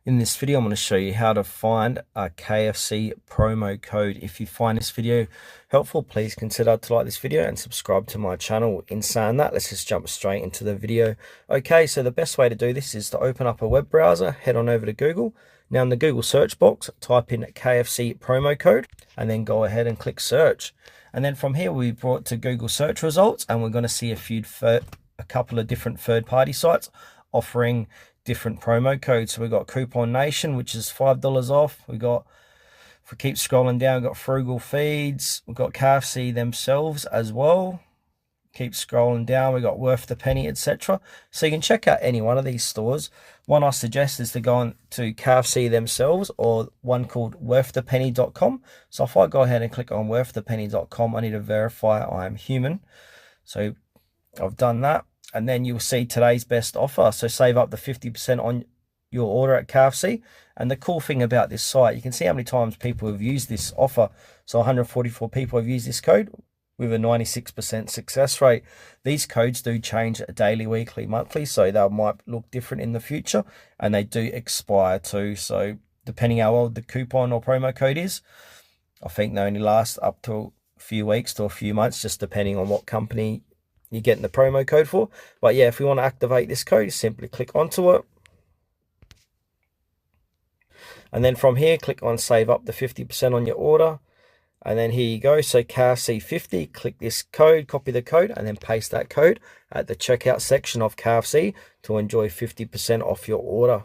In this video, I'm going to show you how to find a KFC promo code. If you find this video helpful, please consider to like this video and subscribe to my channel. In saying that, let's just jump straight into the video. Okay, so the best way to do this is to open up a web browser, head on over to Google. Now in the Google search box, type in KFC promo code and then go ahead and click search. And then from here, we'll be brought to Google search results and we're going to see a couple of different third-party sites offering different promo codes. So we've got Coupon Nation, which is $5 off. We got, if we keep scrolling down, we've got Frugal Feeds. We've got KFC themselves as well. Keep scrolling down, we've got Worth the Penny, etc. So you can check out any one of these stores. One I suggest is to go on to KFC themselves or one called worththepenny.com. So if I go ahead and click on worththepenny.com, I need to verify I am human. So I've done that. And then you'll see today's best offer. So save up the 50% on your order at KFC. And the cool thing about this site, you can see how many times people have used this offer. So 144 people have used this code with a 96% success rate. These codes do change daily, weekly, monthly. So they might look different in the future. And they do expire too. So depending how old the coupon or promo code is, I think they only last up to a few weeks to a few months, just depending on what company you're getting the promo code for. But yeah, if we want to activate this code, simply click onto it. And then from here, click on save up the 50% on your order. And then here you go. So KFC 50, click this code, copy the code, and then paste that code at the checkout section of KFC to enjoy 50% off your order.